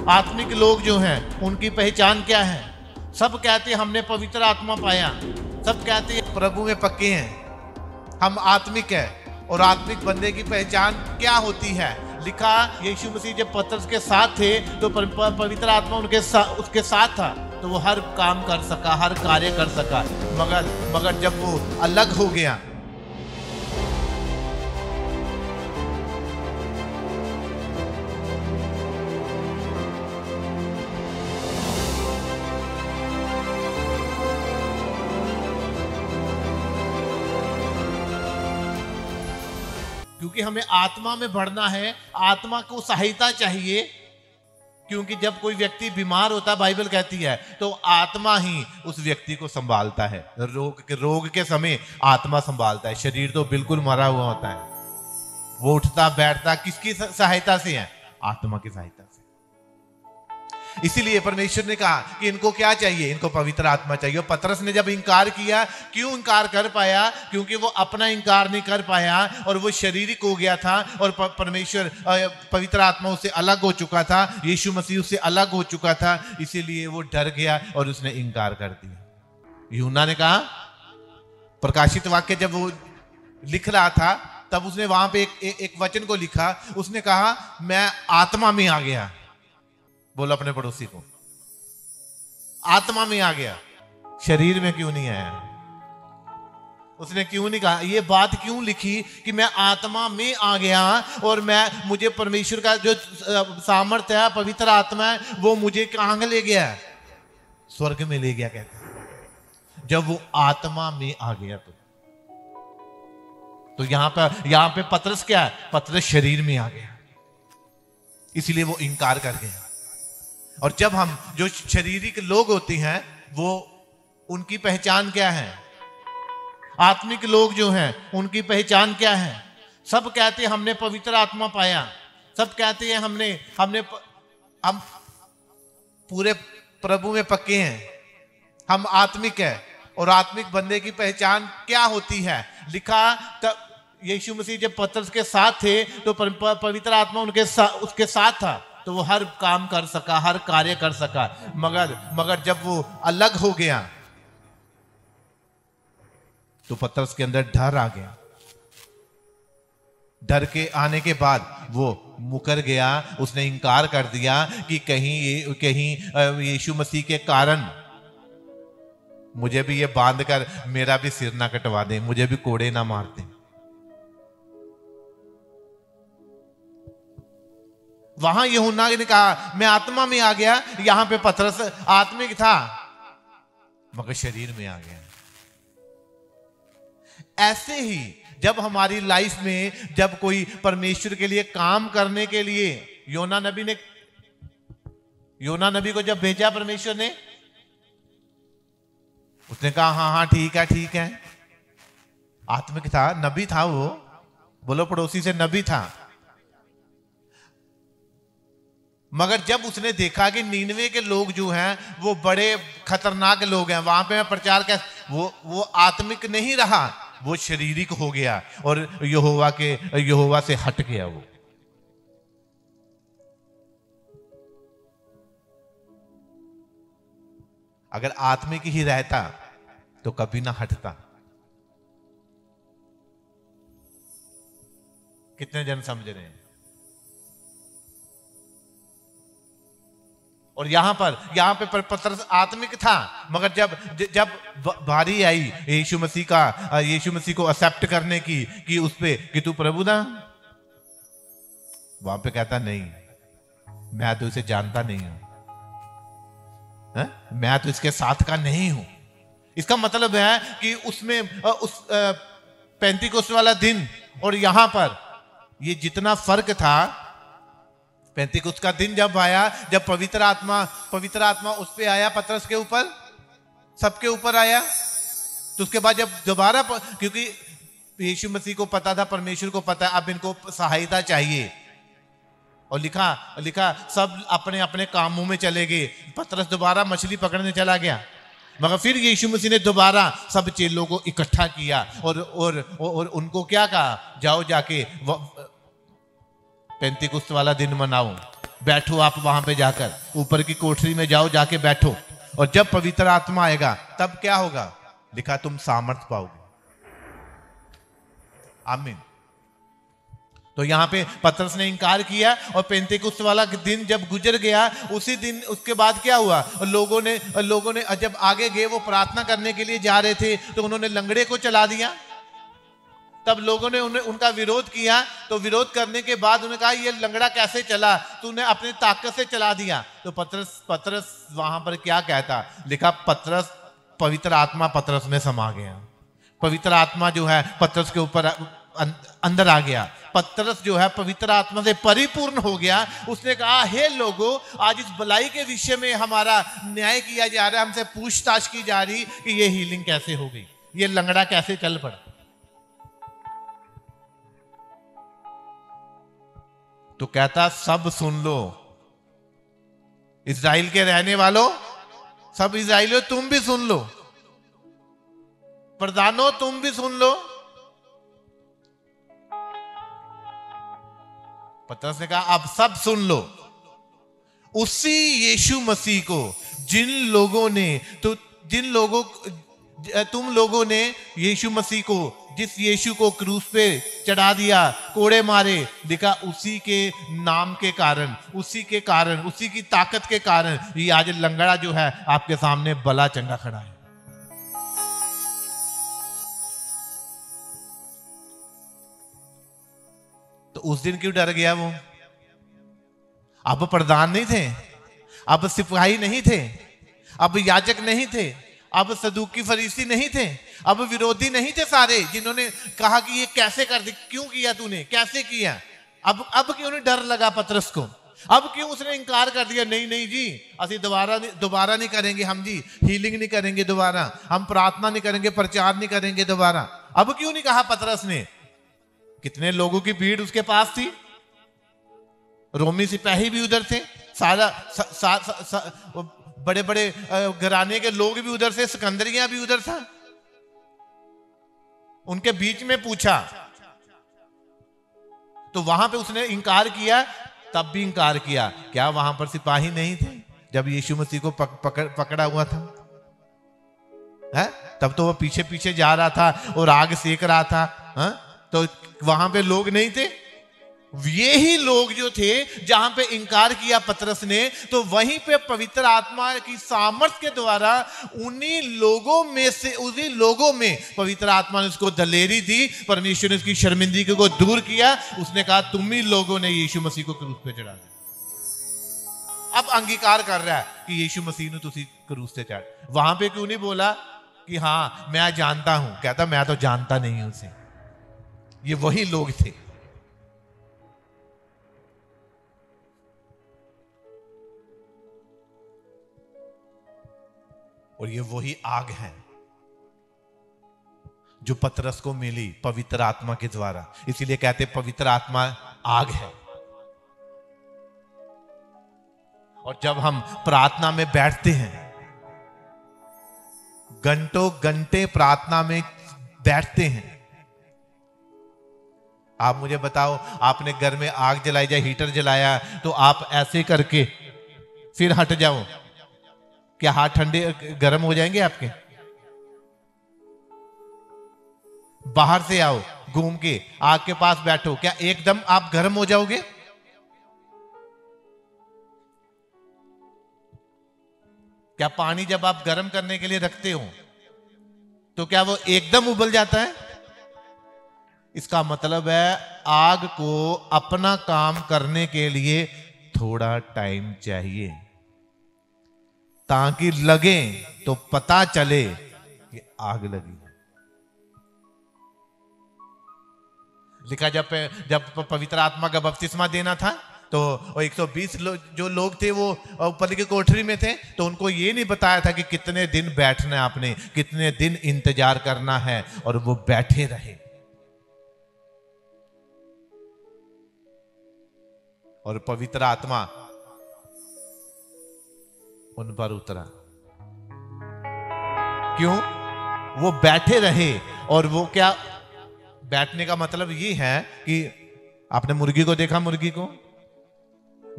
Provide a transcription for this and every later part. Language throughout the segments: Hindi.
आत्मिक लोग जो हैं उनकी पहचान क्या है? सब कहते हैं हमने पवित्र आत्मा पाया, सब कहते हैं प्रभु में पक्के हैं, हम आत्मिक है। और आत्मिक बंदे की पहचान क्या होती है? लिखा यीशु मसीह जब पतरस के साथ थे तो पवित्र आत्मा उसके साथ था, तो वो हर काम कर सका, हर कार्य कर सका। मगर जब वो अलग हो गया, क्योंकि हमें आत्मा में बढ़ना है, आत्मा को सहायता चाहिए। क्योंकि जब कोई व्यक्ति बीमार होता है, बाइबल कहती है, तो आत्मा ही उस व्यक्ति को संभालता है। रोग के समय आत्मा संभालता है। शरीर तो बिल्कुल मरा हुआ होता है। वो उठता बैठता किसकी सहायता से है? आत्मा की सहायता से। इसीलिए परमेश्वर ने कहा कि इनको क्या चाहिए? इनको पवित्र आत्मा चाहिए। और पतरस ने जब इंकार किया, क्यों इंकार कर पाया? क्योंकि वो अपना इंकार नहीं कर पाया और वो शारीरिक हो गया था और परमेश्वर पवित्र आत्मा उससे अलग हो चुका था, यीशु मसीह उससे अलग हो चुका था। इसीलिए वो डर गया और उसने इंकार कर दिया। यूहन्ना ने कहा, प्रकाशित वाक्य जब वो लिख रहा था तब उसने वहां पे एक वचन को लिखा। उसने कहा मैं आत्मा में आ गया। बोलो अपने पड़ोसी को, आत्मा में आ गया, शरीर में क्यों नहीं आया? उसने क्यों नहीं कहा? ये बात क्यों लिखी कि मैं आत्मा में आ गया और मुझे परमेश्वर का जो सामर्थ्य है, पवित्र आत्मा है, वो मुझे कहां ले गया? स्वर्ग में ले गया। कहते जब वो आत्मा में आ गया तो यहां पे पतरस क्या है? पतरस शरीर में आ गया, इसलिए वो इंकार कर गया। और जब हम जो शारीरिक लोग होते हैं, वो उनकी पहचान क्या है? आत्मिक लोग जो हैं उनकी पहचान क्या है? सब कहते हैं हमने पवित्र आत्मा पाया, सब कहते हैं हम पूरे प्रभु में पक्के हैं, हम आत्मिक है। और आत्मिक बंदे की पहचान क्या होती है? लिखा तब यीशु मसीह जब पतरस के साथ थे तो पवित्र आत्मा उसके साथ था, तो वो हर काम कर सका, हर कार्य कर सका। मगर जब वो अलग हो गया तो पतरस के अंदर डर आ गया। डर के आने के बाद वो मुकर गया, उसने इंकार कर दिया कि कहीं यीशु मसीह के कारण मुझे भी ये बांध कर मेरा भी सिर ना कटवा दे, मुझे भी कोड़े ना मार दे। वहां यूहन्ना ने कहा मैं आत्मा में आ गया, यहां पे पतरस आत्मिक था मगर शरीर में आ गया। ऐसे ही जब हमारी लाइफ में जब कोई परमेश्वर के लिए काम करने के लिए योना नबी को जब भेजा परमेश्वर ने, उसने कहा हाँ ठीक है। आत्मिक था, नबी था वो। बोलो पड़ोसी से, नबी था। मगर जब उसने देखा कि नीनवे के लोग जो हैं वो बड़े खतरनाक लोग हैं, वहां पे मैं प्रचार कर, वो आत्मिक नहीं रहा, वो शारीरिक हो गया और यहोवा से हट गया। वो अगर आत्मिक ही रहता तो कभी ना हटता। कितने जन समझ रहे हैं? और यहां पे पतरस आत्मिक था, मगर जब बारी आई यीशु मसीह को एक्सेप्ट करने की कि उस पे कि तू प्रभु ना, वहां पे कहता नहीं, मैं तो इसे जानता नहीं हूं, मैं तो इसके साथ का नहीं हूं। इसका मतलब है कि उसमें उस पेंतीकोस्त वाला दिन और यहां पर ये जितना फर्क था, पेंतीकोस्त का दिन जब आया, जब पवित्र आत्मा उस पे आया, पतरस के ऊपर, सबके ऊपर आया, तो उसके बाद जब दोबारा, क्योंकि यीशु मसीह को पता था, परमेश्वर को पता है अब इनको सहायता चाहिए, और लिखा सब अपने अपने कामों में चले गए। पतरस दोबारा मछली पकड़ने चला गया, मगर फिर यीशु मसीह ने दोबारा सब चेलों को इकट्ठा किया और उनको क्या कहा, जाओ जाके पेंतीकोस्त वाला दिन मनाओ। बैठो आप वहां पे जाकर, ऊपर की कोठरी में जाओ, जाके बैठो, और जब पवित्र आत्मा आएगा तब क्या होगा? लिखा तुम सामर्थ पाओगे। आमीन। तो यहां पे पतरस ने इंकार किया, और पेंतेकुस्त वाला दिन जब गुजर गया, उसी दिन उसके बाद क्या हुआ? लोगों ने जब आगे गए, वो प्रार्थना करने के लिए जा रहे थे, तो उन्होंने लंगड़े को चला दिया। तब लोगों ने उनका विरोध किया, तो विरोध करने के बाद उन्होंने कहा ये लंगड़ा कैसे चला? तूने अपनी ताकत से चला दिया। तो पतरस वहां पर क्या कहता? लिखा पतरस, पवित्र आत्मा पतरस में समा गया। पवित्र आत्मा जो है पतरस के ऊपर अंदर आ गया। पतरस जो है पवित्र आत्मा से परिपूर्ण हो गया। उसने कहा हे लोगों, आज इस भलाई के विषय में हमारा न्याय किया जा रहा है, हमसे पूछताछ की जा रही कि ये हीलिंग कैसे हो गई, ये लंगड़ा कैसे चल पड़ा। तो कहता सब सुन लो, इस्राएल के रहने वालों, सब इस्राएलियों तुम भी सुन लो, प्रधानों तुम भी सुन लो। पतरस ने कहा अब सब सुन लो, उसी यीशु मसीह को तुम लोगों ने यीशु मसीह को, जिस यीशु को क्रूस पे चढ़ा दिया, कोड़े मारे, दिखा उसी के नाम के कारण, उसी की ताकत के कारण ये आज लंगड़ा जो है आपके सामने भला चंगा खड़ा है। तो उस दिन क्यों डर गया वो? अब प्रधान नहीं थे, अब सिपाही नहीं थे, अब याजक नहीं थे, अब सदूकी फरीसी नहीं थे, अब विरोधी नहीं थे सारे, जिन्होंने कहा कि ये कैसे कर दी, क्यों किया तूने, कैसे किया। अब क्यों नहीं डर लगा पतरस को? अब क्यों उसने इनकार कर दिया? नहीं जी, असि दोबारा नहीं करेंगे, हम जी हीलिंग नहीं करेंगे दोबारा, हम प्रार्थना नहीं करेंगे, प्रचार नहीं करेंगे दोबारा। अब क्यों नहीं कहा पतरस ने? कितने लोगों की भीड़ उसके पास थी, रोमी सिपाही भी उधर थे, बड़े बड़े घराने के लोग भी उधर से, सिकंदरिया भी उधर था। उनके बीच में पूछा तो वहां पे उसने इंकार किया, तब भी इंकार किया। क्या वहां पर सिपाही नहीं थे जब यीशु मसीह को पकड़ा हुआ था? है? तब तो वो पीछे पीछे जा रहा था और आग सेक रहा था। है? तो वहां पे लोग नहीं थे? ये ही लोग जो थे जहां पे इंकार किया पतरस ने, तो वहीं पे पवित्र आत्मा की सामर्थ के द्वारा उन्हीं लोगों में पवित्र आत्मा ने उसको दलेरी दी, परमेश्वर ने उसकी शर्मिंदगी को दूर किया। उसने कहा तुम ही लोगों ने यीशु मसीह को क्रूस पे चढ़ा दिया। अब अंगीकार कर रहा है कि यीशु मसीह ने तुसी क्रूस से चढ़ा। वहां पे क्यों नहीं बोला कि हाँ मैं जानता हूं? कहता मैं तो जानता नहीं हूं उसे। ये वही लोग थे। और ये वही आग है जो पतरस को मिली पवित्र आत्मा के द्वारा। इसीलिए कहते पवित्र आत्मा आग है। और जब हम प्रार्थना में बैठते हैं, घंटों घंटे प्रार्थना में बैठते हैं, आप मुझे बताओ, आपने घर में आग जलाई या हीटर जलाया, तो आप ऐसे करके फिर हट जाओ, क्या हाथ ठंडे गर्म हो जाएंगे आपके? बाहर से आओ, घूम के आग के पास बैठो, क्या एकदम आप गर्म हो जाओगे? क्या पानी जब आप गर्म करने के लिए रखते हो तो क्या वो एकदम उबल जाता है? इसका मतलब है आग को अपना काम करने के लिए थोड़ा टाइम चाहिए, ताकि लगे तो पता चले कि आग लगी। लिखा जब पवित्र आत्मा का बपतिस्मा देना था, तो 120 जो लोग थे वो ऊपर की कोठरी में थे, तो उनको ये नहीं बताया था कि कितने दिन बैठना है आपने, कितने दिन इंतजार करना है, और वो बैठे रहे। और पवित्र आत्मा उन पर उतरा। क्यों? वो बैठे रहे। और वो क्या, बैठने का मतलब ये है कि आपने मुर्गी को देखा, मुर्गी को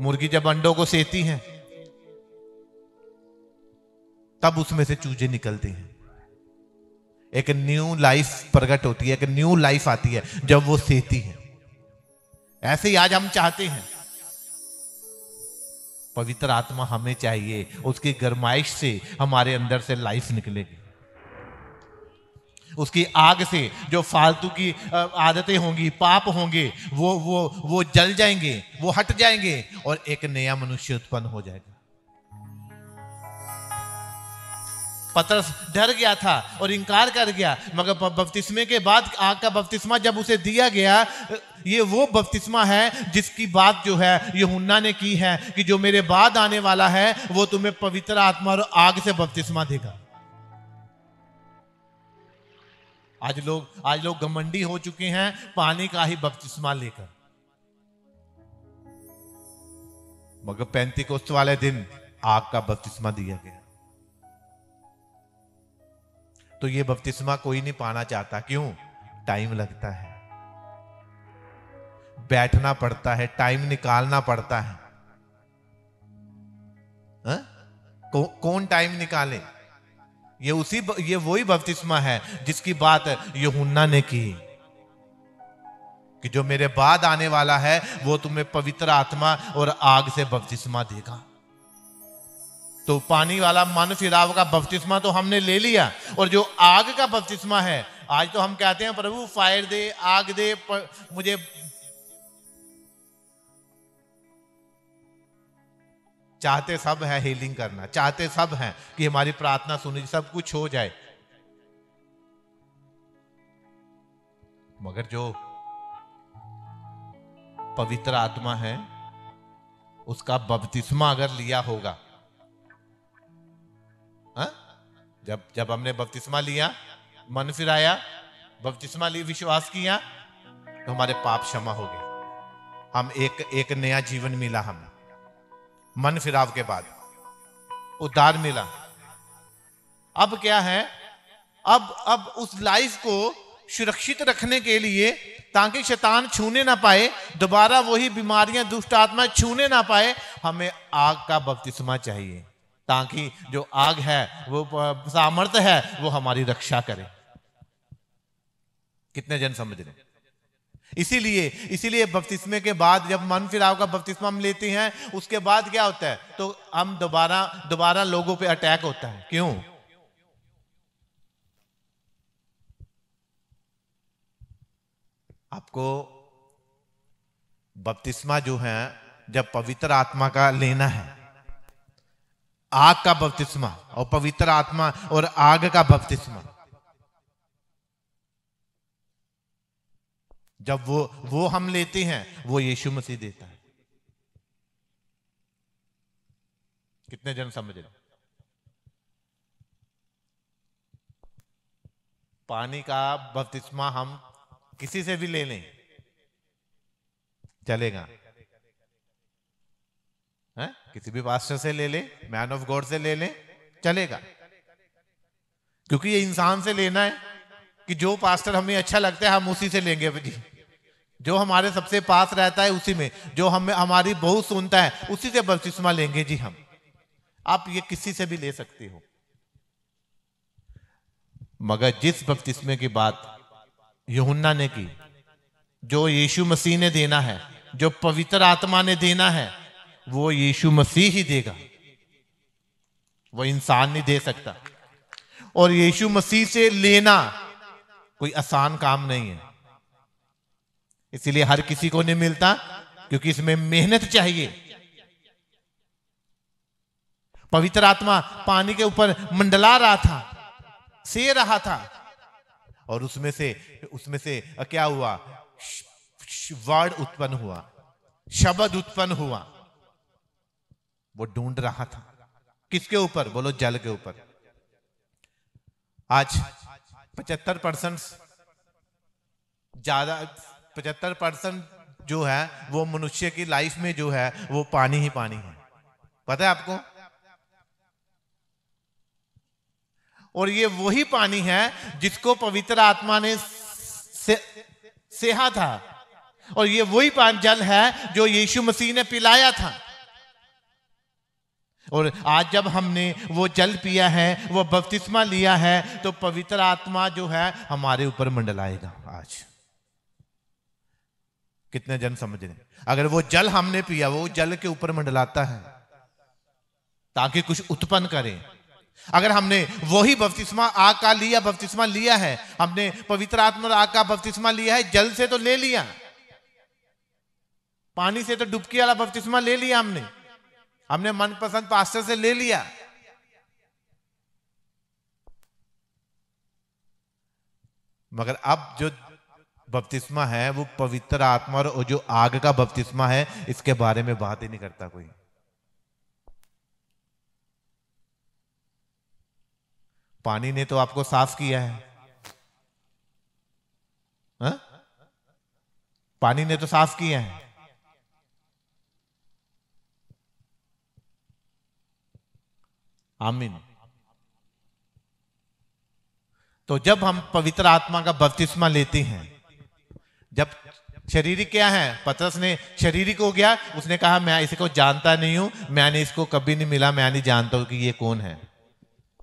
मुर्गी जब अंडों को सेती है तब उसमें से चूजे निकलते हैं, एक न्यू लाइफ प्रकट होती है, एक न्यू लाइफ आती है जब वो सेती है। ऐसे ही आज हम चाहते हैं पवित्र आत्मा हमें चाहिए, उसकी गरमाइश से हमारे अंदर से लाइफ निकलेगी, उसकी आग से जो फालतू की आदतें होंगी, पाप होंगे, वो जल जाएंगे, वो हट जाएंगे और एक नया मनुष्य उत्पन्न हो जाएगा। पतरस डर गया था और इनकार कर गया, मगर बपतिस्मे के बाद आग का बपतिस्मा जब उसे दिया गया, ये वो बपतिस्मा है जिसकी बात जो है यूहन्ना ने की है कि जो मेरे बाद आने वाला है वो तुम्हें पवित्र आत्मा और आग से बपतिस्मा देगा। आज लोग घमंडी हो चुके हैं पानी का ही बपतिस्मा लेकर, मगर पेंतीकोस्त वाले दिन आग का बपतिस्मा दिया गया। तो ये बपतिस्मा कोई नहीं पाना चाहता, क्यों? टाइम लगता है, बैठना पड़ता है, टाइम निकालना पड़ता है। कौन टाइम निकाले? ये वही बपतिस्मा है जिसकी बात यूहन्ना ने की कि जो मेरे बाद आने वाला है वो तुम्हें पवित्र आत्मा और आग से बपतिस्मा देगा। तो पानी वाला मन फिराव का बपतिस्मा तो हमने ले लिया, और जो आग का बपतिस्मा है, आज तो हम कहते हैं प्रभु फायर दे, आग दे, मुझे चाहते सब है हीलिंग करना, चाहते सब हैं कि हमारी प्रार्थना सुनी, सब कुछ हो जाए, मगर जो पवित्र आत्मा है उसका बपतिस्मा अगर लिया होगा, जब हमने बपतिस्मा लिया, मन फिराया, बपतिस्मा ली, विश्वास किया, तो हमारे पाप क्षमा हो गए, हम एक नया जीवन मिला, हमें मन फिराव के बाद उद्धार मिला। अब क्या है, अब उस लाइफ को सुरक्षित रखने के लिए, ताकि शैतान छूने ना पाए, दोबारा वही बीमारियां, दुष्ट आत्मा छूने ना पाए, हमें आग का बपतिस्मा चाहिए, ताकि जो आग है, वो सामर्थ्य है, वो हमारी रक्षा करे। कितने जन समझ रहे? इसीलिए बपतिस्मे के बाद जब मन फिराव का बपतिस्मा हम लेते हैं, उसके बाद क्या होता है, तो हम दोबारा लोगों पे अटैक होता है। क्यों? आपको बपतिस्मा जो है जब पवित्र आत्मा का लेना है, आग का बपतिस्मा और पवित्र आत्मा और आग का बपतिस्मा, जब वो हम लेते हैं, वो यीशु मसीह देता है। कितने जन समझ रहे? पानी का बपतिस्मा हम किसी से भी ले लें, चलेगा, है? किसी भी पास्टर से ले ले, मैन ऑफ गॉड से ले ले, चलेगा, क्योंकि ये इंसान से लेना है कि जो पास्टर हमें अच्छा लगता है हम उसी से लेंगे जी, जो हमारे सबसे पास रहता है उसी में, जो हमारी बहुत सुनता है उसी से बपतिस्मा लेंगे जी हम। आप ये किसी से भी ले सकते हो, मगर जिस बपतिस्मे की बात यूहन्ना ने की, जो यीशु मसीह ने देना है, जो पवित्र आत्मा ने देना है, वो यीशु मसीह ही देगा, वो इंसान नहीं दे सकता। और यीशु मसीह से लेना कोई आसान काम नहीं है, इसीलिए हर किसी को नहीं मिलता, क्योंकि इसमें मेहनत चाहिए। पवित्र आत्मा पानी के ऊपर मंडला रहा था, से रहा था, और उसमें से क्या हुआ, वर्ड उत्पन्न हुआ, शब्द उत्पन्न हुआ। वो ढूंढ रहा था किसके ऊपर? बोलो, जल के ऊपर। आज 75% ज्यादा 75% जो है वो मनुष्य की लाइफ में जो है वो पानी ही पानी है। पता है आपको? और ये वही पानी है जिसको पवित्र आत्मा ने सेहा था और ये वही जल है जो यीशु मसीह ने पिलाया था। और आज जब हमने वो जल पिया है, वो बपतिस्मा लिया है, तो पवित्र आत्मा जो है हमारे ऊपर मंडलाएगा। आज कितने जन समझ रहे? अगर वो जल हमने पिया, वो जल के ऊपर मंडलाता है ताकि कुछ उत्पन्न करे। अगर हमने वही बपतिस्मा आग का लिया, बपतिस्मा लिया है, हमने पवित्र आत्मा और आग का बपतिस्मा लिया है, जल से तो ले लिया, पानी से तो डुबकी वाला बपतिस्मा ले लिया, हमने मनपसंद पास्टर से ले लिया, मगर अब जो बपतिस्मा है वो पवित्र आत्मा और जो आग का बपतिस्मा है, इसके बारे में बात ही नहीं करता कोई। पानी ने तो आपको साफ किया है, हा? पानी ने तो साफ किया है। आमीन। तो जब हम पवित्र आत्मा का बपतिस्मा लेते हैं, जब शरीरी क्या है, पतरस ने शरीरी को गया, उसने कहा मैं इसको जानता नहीं हूं, मैंने इसको कभी नहीं मिला, मैं नहीं जानता हूं कि ये कौन है।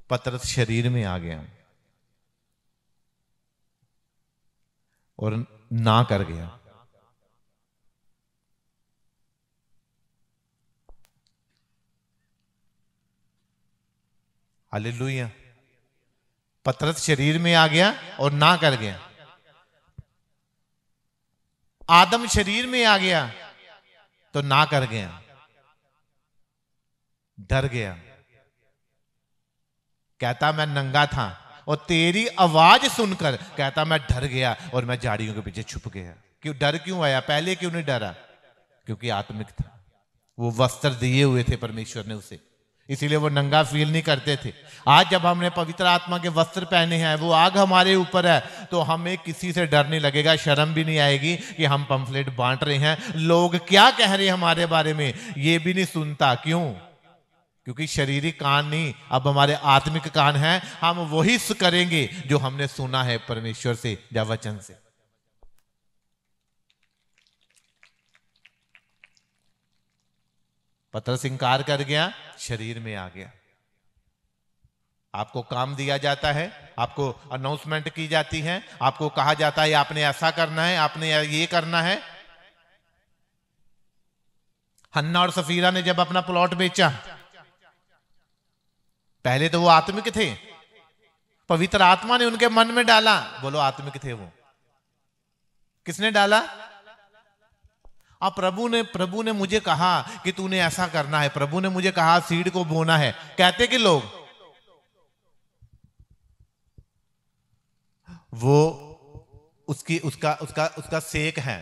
पतरस शरीर में आ गया और ना कर गया। हालेलुया। पतरस शरीर में आ गया और ना कर गया। आदम शरीर में आ गया तो ना कर गया, डर गया। कहता मैं नंगा था और तेरी आवाज सुनकर, कहता मैं डर गया और मैं झाड़ियों के पीछे छुप गया। क्यों डर क्यों आया? पहले क्यों नहीं डरा? क्योंकि आत्मिक था, वो वस्त्र दिए हुए थे परमेश्वर ने उसे, इसीलिए वो नंगा फील नहीं करते थे। आज जब हमने पवित्र आत्मा के वस्त्र पहने हैं, वो आग हमारे ऊपर है, तो हमें किसी से डर नहीं लगेगा, शर्म भी नहीं आएगी कि हम पंफलेट बांट रहे हैं, लोग क्या कह रहे हैं हमारे बारे में, ये भी नहीं सुनता। क्यों? क्योंकि शरीरी कान नहीं, अब हमारे आत्मिक कान हैं। हम वही करेंगे जो हमने सुना है परमेश्वर से या वचन से। पतरस इंकार कर गया, शरीर में आ गया। आपको काम दिया जाता है, आपको अनाउंसमेंट की जाती है, आपको कहा जाता है आपने ऐसा करना है, आपने ये करना है। हन्ना और सफीरा ने जब अपना प्लॉट बेचा, पहले तो वो आत्मिक थे, पवित्र आत्मा ने उनके मन में डाला। बोलो आत्मिक थे वो। किसने डाला? अब प्रभु ने मुझे कहा कि तूने ऐसा करना है, प्रभु ने मुझे कहा सीड को बोना है, कहते कि लोग वो उसका सेक है,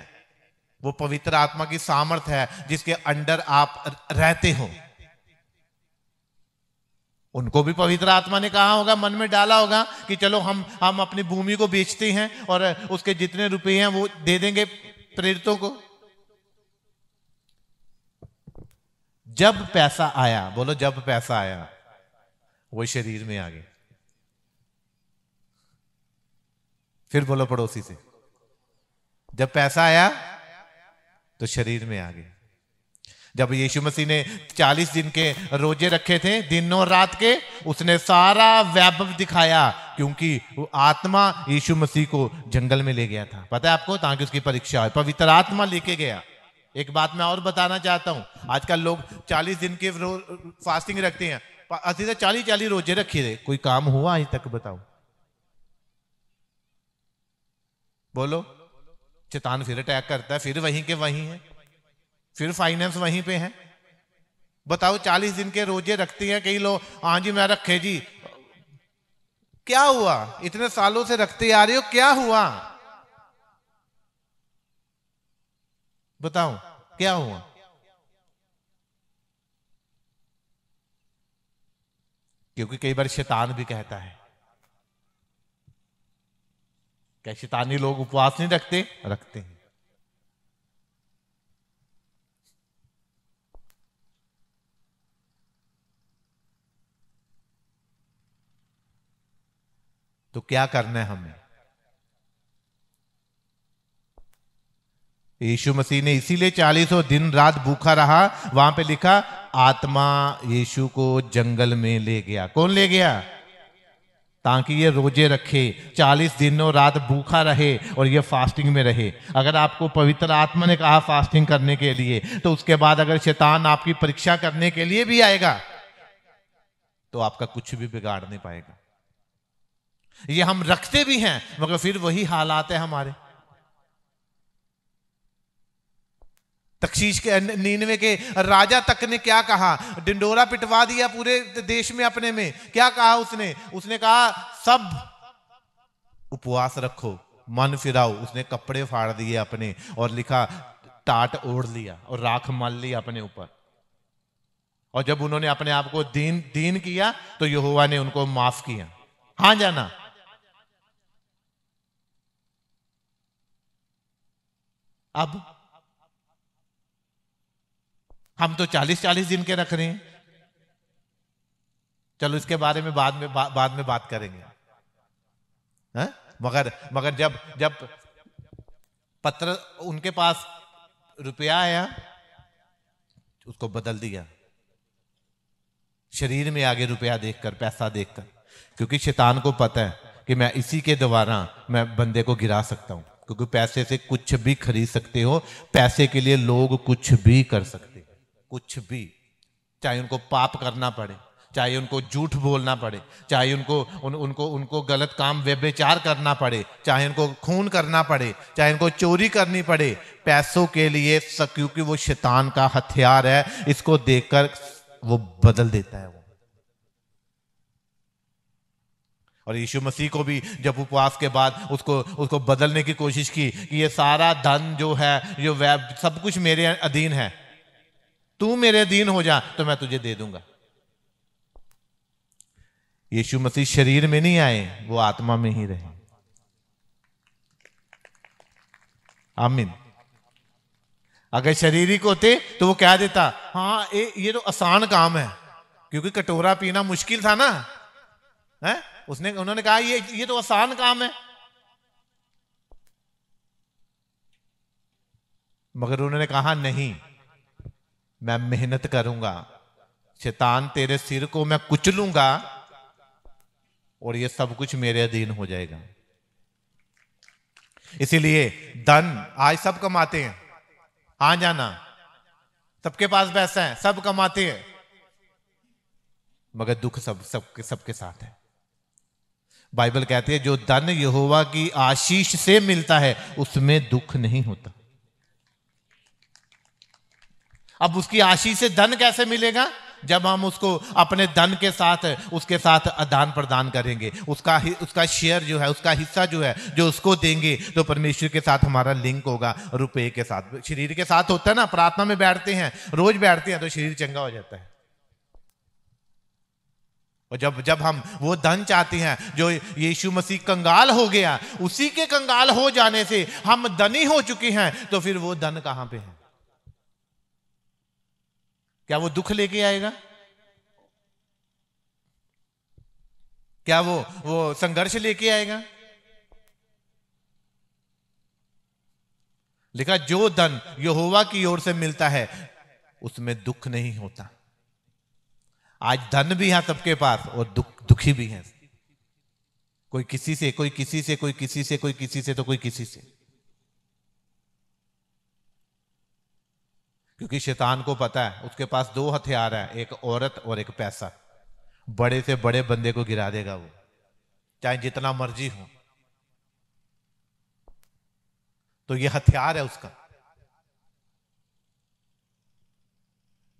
वो पवित्र आत्मा की सामर्थ है जिसके अंडर आप रहते हो। उनको भी पवित्र आत्मा ने कहा होगा, मन में डाला होगा कि चलो हम अपनी भूमि को बेचते हैं और उसके जितने रुपए हैं वो दे देंगे प्रेरितों को। जब पैसा आया, बोलो जब पैसा आया, वो शरीर में आ गए। फिर बोलो पड़ोसी से, जब पैसा आया तो शरीर में आ गए। जब यीशु मसीह ने 40 दिन के रोजे रखे थे, दिन और रात के, उसने सारा वैभव दिखाया, क्योंकि वो आत्मा यीशु मसीह को जंगल में ले गया था। पता है आपको, ताकि उसकी परीक्षा हो, पवित्र आत्मा लेके गया। एक बात मैं और बताना चाहता हूं, आजकल लोग 40 दिन के फास्टिंग रखते हैं, 40 रोजे रखे थे, कोई काम हुआ आज तक? बताओ, बोलो। शैतान फिर अटैक करता है, फिर वहीं के वहीं है, फिर फाइनेंस वहीं पे है। बताओ, 40 दिन के रोजे रखते हैं कई लोग, हाँ जी मैं रखे जी, क्या हुआ? इतने सालों से रखते आ रहे हो, क्या हुआ? बताओ क्या हुआ? क्योंकि कई बार शैतान भी कहता है, क्या शैतानी लोग उपवास नहीं रखते? रखते हैं। तो क्या करना है हमें? यीशु मसीह ने इसीलिए 40 दिन रात भूखा रहा। वहां पे लिखा आत्मा यीशु को जंगल में ले गया। कौन ले गया? ताकि ये रोजे रखे, 40 दिन और रात भूखा रहे और ये फास्टिंग में रहे। अगर आपको पवित्र आत्मा ने कहा फास्टिंग करने के लिए, तो उसके बाद अगर शैतान आपकी परीक्षा करने के लिए भी आएगा तो आपका कुछ भी बिगाड़ नहीं पाएगा। ये हम रखते भी हैं मगर फिर वही हालात है हमारे। तक्षीश के नीनवे के राजा तक ने क्या कहा? डिंडोरा पिटवा दिया पूरे देश में अपने में। क्या कहा उसने कहा सब उपवास रखो, मन फिराओ। उसने कपड़े फाड़ दिए अपने और लिखा टाट ओढ़ लिया और राख मल लिया अपने ऊपर। और जब उन्होंने अपने आप को दीन किया तो यहोवा ने उनको माफ किया। हाँ जाना। अब हम तो 40 दिन के रख रहे हैं। चलो इसके बारे में बाद में बात करेंगे। है? मगर जब पत्र उनके पास रुपया आया, उसको बदल दिया शरीर में आगे रुपया देखकर, पैसा देखकर। क्योंकि शैतान को पता है कि मैं इसी के द्वारा मैं बंदे को गिरा सकता हूं। क्योंकि पैसे से कुछ भी खरीद सकते हो, पैसे के लिए लोग कुछ भी कर सकते, कुछ भी। चाहे उनको पाप करना पड़े, चाहे उनको झूठ बोलना पड़े, चाहे उनको गलत काम व्यभिचार करना पड़े, चाहे उनको खून करना पड़े, चाहे उनको चोरी करनी पड़े, पैसों के लिए। क्योंकि वो शैतान का हथियार है। इसको देखकर वो बदल देता है वो। और यीशु मसीह को भी जब उपवास के बाद उसको बदलने की कोशिश की कि ये सारा धन जो है, जो सब कुछ मेरे अधीन है, तू मेरे अधीन हो जा तो मैं तुझे दे दूंगा। यीशु मसीह शरीर में नहीं आए, वो आत्मा में ही रहे। आमीन। अगर शरीरिक होते तो वो क्या देता? हाँ ये तो आसान काम है, क्योंकि कटोरा पीना मुश्किल था ना। है? उन्होंने कहा ये तो आसान काम है। मगर उन्होंने कहा नहीं, मैं मेहनत करूंगा, शैतान तेरे सिर को मैं कुचलूंगा और ये सब कुछ मेरे अधीन हो जाएगा। इसीलिए धन आज सब कमाते हैं। हाँ जाना, सबके पास पैसा है, सब कमाते हैं, मगर दुख सबके साथ है। बाइबल कहती है जो धन यहोवा की आशीष से मिलता है उसमें दुख नहीं होता। अब उसकी आशीष से धन कैसे मिलेगा? जब हम उसको अपने धन के साथ उसके साथ आदान प्रदान करेंगे, उसका शेयर जो है, उसका हिस्सा जो है, जो उसको देंगे, तो परमेश्वर के साथ हमारा लिंक होगा। रुपए के साथ, शरीर के साथ होता है ना। प्रार्थना में बैठते हैं, रोज बैठते हैं तो शरीर चंगा हो जाता है। और जब हम वो धन चाहते हैं जो यीशु मसीह कंगाल हो गया, उसी के कंगाल हो जाने से हम धनी हो चुके हैं, तो फिर वो धन कहां पे है? क्या वो दुख लेके आएगा? क्या वो संघर्ष लेके आएगा? लिखा जो धन यहोवा की ओर से मिलता है उसमें दुख नहीं होता। आज धन भी है सबके पास और दुखी भी है। कोई किसी से, कोई किसी से, कोई किसी से, कोई किसी से, तो कोई किसी से। क्योंकि शैतान को पता है उसके पास दो हथियार है, एक औरत और एक पैसा। बड़े से बड़े बंदे को गिरा देगा वो, चाहे जितना मर्जी हो। तो ये हथियार है उसका।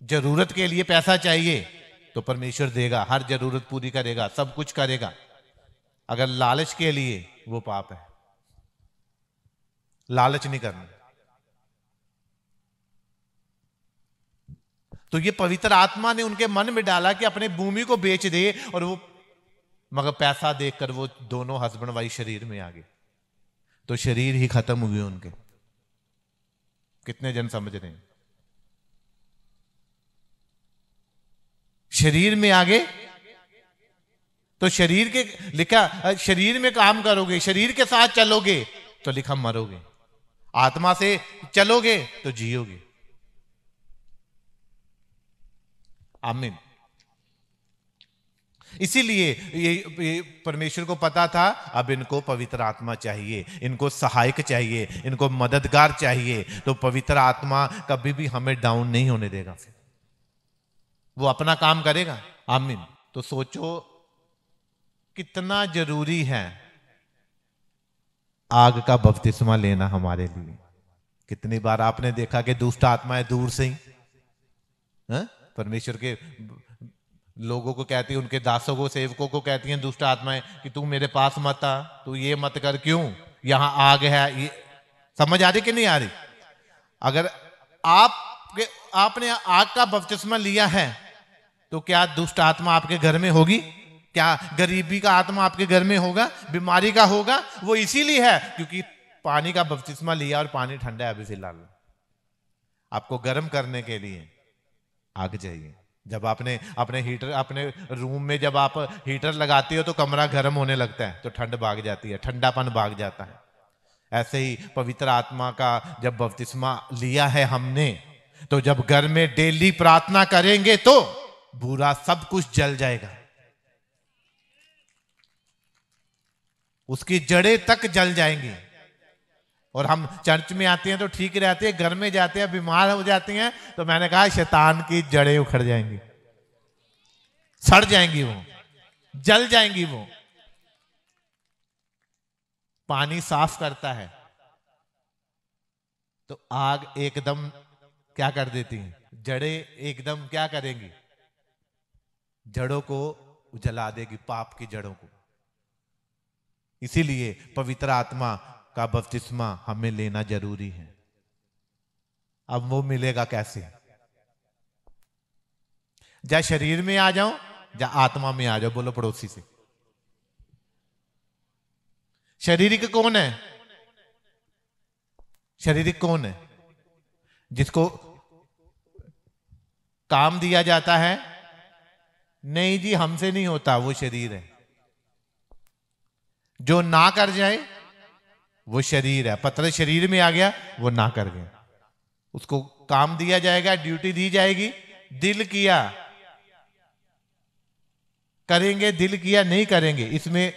जरूरत के लिए पैसा चाहिए तो परमेश्वर देगा, हर जरूरत पूरी करेगा, सब कुछ करेगा। अगर लालच के लिए, वो पाप है। लालच नहीं करना। तो ये पवित्र आत्मा ने उनके मन में डाला कि अपने भूमि को बेच दे, और वो मगर पैसा देखकर वो दोनों हस्बैंड वाइफ शरीर में आ गए, तो शरीर ही खत्म हुए उनके। कितने जन समझ रहे हैं? शरीर में आ गए तो शरीर के लिखा, शरीर में काम करोगे, शरीर के साथ चलोगे तो लिखा मरोगे। आत्मा से चलोगे तो जियोगे। आमीन। इसीलिए ये परमेश्वर को पता था, अब इनको पवित्र आत्मा चाहिए, इनको सहायक चाहिए, इनको मददगार चाहिए। तो पवित्र आत्मा कभी भी हमें डाउन नहीं होने देगा, फिर वो अपना काम करेगा। आमीन। तो सोचो कितना जरूरी है आग का बपतिस्मा लेना हमारे लिए। कितनी बार आपने देखा कि दुष्ट आत्माएं दूर से ही परमेश्वर के लोगों को कहती है, उनके दासों को, सेवकों को कहती हैं दुष्ट आत्माएं कि तू मेरे पास मत आ, तू ये मत कर, क्यों? यहां आग है। ये समझ आ रही कि नहीं आ रही? अगर आपने आग का बपतिस्मा लिया है तो क्या दुष्ट आत्मा आपके घर में होगी? क्या गरीबी का आत्मा आपके घर में होगा? बीमारी का होगा? वो इसीलिए है क्योंकि पानी का बपतिस्मा लिया और पानी ठंडा है अभी फिलहाल। आपको गर्म करने के लिए आग चाहिए। जब आपने अपने हीटर, अपने रूम में जब आप हीटर लगाते हो तो कमरा गर्म होने लगता है, तो ठंड भाग जाती है, ठंडापन भाग जाता है। ऐसे ही पवित्र आत्मा का जब बपतिस्मा लिया है हमने, तो जब घर में डेली प्रार्थना करेंगे तो बुरा सब कुछ जल जाएगा, उसकी जड़ें तक जल जाएंगी। और हम चर्च में आते हैं तो ठीक रहते हैं, घर में जाते हैं बीमार हो जाते हैं, तो मैंने कहा शैतान की जड़ें उखड़ जाएंगी, सड़ जाएंगी, वो जल जाएंगी। वो पानी साफ करता है तो आग एकदम क्या कर देती है, जड़ें एकदम क्या करेंगी, जड़ों को जला देगी, पाप की जड़ों को। इसीलिए पवित्र आत्मा का बपतिस्मा हमें लेना जरूरी है। अब वो मिलेगा कैसे? जा शरीर में आ जाओ, जा आत्मा में आ जाओ। बोलो पड़ोसी से, शारीरिक कौन है? शारीरिक कौन है? जिसको काम दिया जाता है? नहीं जी, हमसे नहीं होता, वो शरीर है। जो ना कर जाए वो शरीर है। पत्र शरीर में आ गया, वो ना कर गया, उसको काम दिया जाएगा, ड्यूटी दी जाएगी। दिल किया करेंगे, दिल किया नहीं करेंगे, इसमें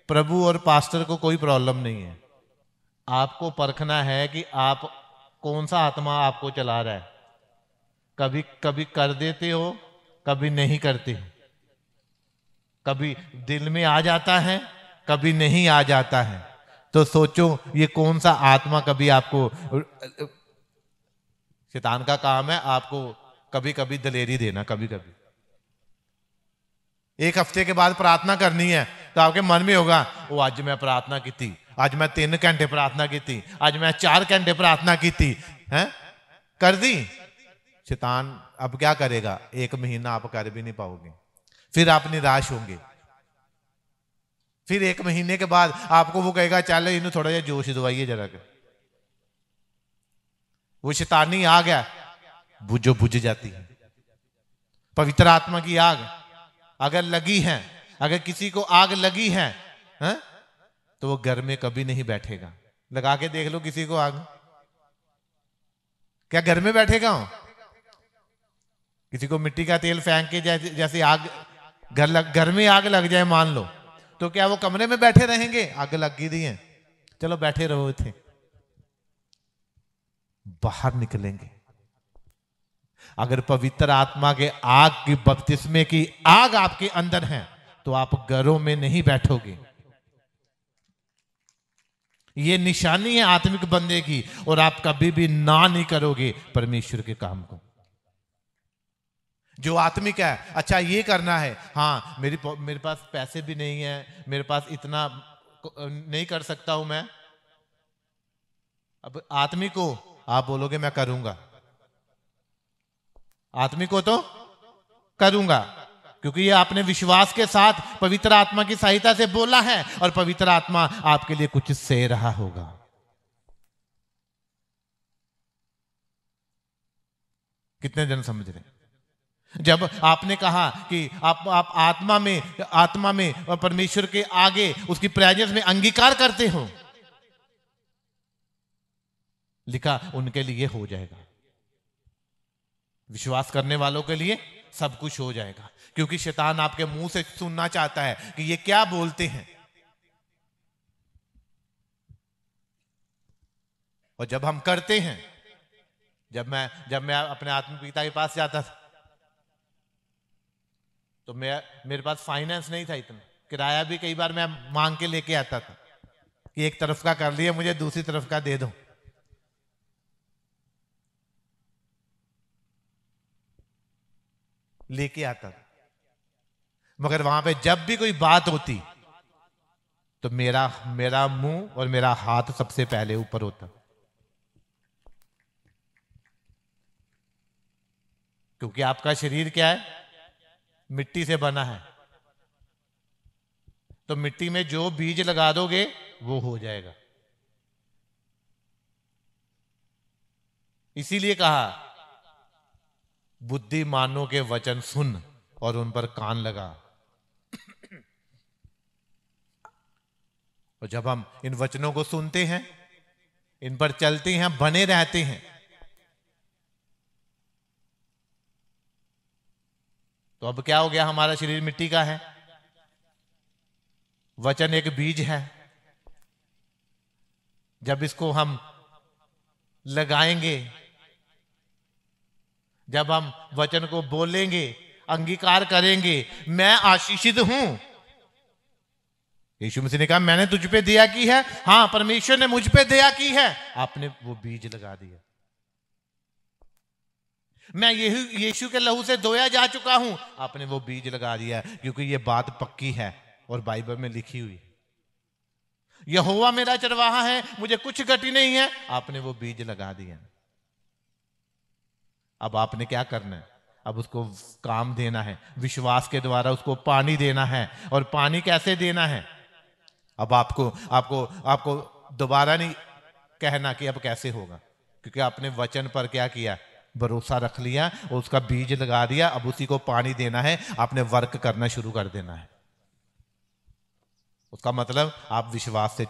प्रभु और पास्टर को कोई प्रॉब्लम नहीं है। आपको परखना है कि आप कौन सा आत्मा आपको चला रहा है। कभी कभी कर देते हो, कभी नहीं करते हो, कभी दिल में आ जाता है, कभी नहीं आ जाता है। तो सोचो ये कौन सा आत्मा कभी आपको, शैतान का काम है आपको कभी कभी दलेरी देना। कभी कभी एक हफ्ते के बाद प्रार्थना करनी है तो आपके मन में होगा, वो आज मैं प्रार्थना की थी, आज मैं 3 घंटे प्रार्थना की थी, आज मैं 4 घंटे प्रार्थना की थी, हैं कर दी। शैतान अब क्या करेगा, 1 महीना आप कर भी नहीं पाओगे, फिर आप निराश होंगे। फिर 1 महीने के बाद आपको वो कहेगा चल इन्हें थोड़ा जिहा जोश दवाइए जरा के। वो शैतानी आग है, बुझो बुझ जाती है। पवित्र आत्मा की आग अगर लगी है, अगर किसी को आग लगी है, तो वो घर में कभी नहीं बैठेगा। लगा के देख लो किसी को आग, क्या घर में बैठेगा? किसी को मिट्टी का तेल फेंक के जैसे आग घर में आग लग जाए मान लो, तो क्या वो कमरे में बैठे रहेंगे? आग लगी दी है, चलो बैठे रहो, थे बाहर निकलेंगे। अगर पवित्र आत्मा के आग की बपतिस्मे की आग आपके अंदर है तो आप घरों में नहीं बैठोगे। ये निशानी है आत्मिक बंदे की, और आप कभी भी ना नहीं करोगे परमेश्वर के काम को। जो आत्मिक है, अच्छा ये करना है, हाँ मेरे पास पैसे भी नहीं है, मेरे पास इतना नहीं कर सकता हूं मैं। अब आत्मिक को आप बोलोगे मैं करूंगा, आत्मिक को तो करूंगा, क्योंकि ये आपने विश्वास के साथ पवित्र आत्मा की सहायता से बोला है, और पवित्र आत्मा आपके लिए कुछ से रहा होगा। कितने जन समझ रहे? जब आपने कहा कि आप आत्मा में और परमेश्वर के आगे उसकी प्रेजेंस में अंगीकार करते हो, लिखा उनके लिए हो जाएगा। विश्वास करने वालों के लिए सब कुछ हो जाएगा, क्योंकि शैतान आपके मुंह से सुनना चाहता है कि ये क्या बोलते हैं। और जब हम करते हैं, जब मैं अपने आत्मिक पिता के पास जाता था तो मेरे पास फाइनेंस नहीं था इतना, किराया भी कई बार मैं मांग के लेके आता था कि एक तरफ का कर लिया, मुझे दूसरी तरफ का दे दो। लेके आता था, मगर वहां पे जब भी कोई बात होती तो मेरा मुंह और मेरा हाथ सबसे पहले ऊपर होता, क्योंकि आपका शरीर क्या है, मिट्टी से बना है। तो मिट्टी में जो बीज लगा दोगे वो हो जाएगा। इसीलिए कहा बुद्धिमानों के वचन सुन और उन पर कान लगा। और जब हम इन वचनों को सुनते हैं, इन पर चलते हैं, बने रहते हैं, तो अब क्या हो गया, हमारा शरीर मिट्टी का है, वचन एक बीज है। जब इसको हम लगाएंगे, जब हम वचन को बोलेंगे, अंगीकार करेंगे, मैं आशीषित हूं। यीशु मसीह ने कहा मैंने तुझ पे दया की है, हां परमेश्वर ने मुझ पे दया की है, आपने वो बीज लगा दिया। मैं यीशु के लहू से धोया जा चुका हूं, आपने वो बीज लगा दिया, क्योंकि ये बात पक्की है और बाइबल में लिखी हुई। यहोवा मेरा चरवाहा है, मुझे कुछ घटी नहीं है, आपने वो बीज लगा दिया। अब आपने क्या करना है, अब उसको काम देना है, विश्वास के द्वारा उसको पानी देना है। और पानी कैसे देना है, अब आपको दोबारा नहीं कहना कि अब कैसे होगा, क्योंकि आपने वचन पर क्या किया, भरोसा रख लिया और उसका बीज लगा दिया। अब उसी को पानी देना है, आपने वर्क करना शुरू कर देना है। उसका मतलब आप विश्वास से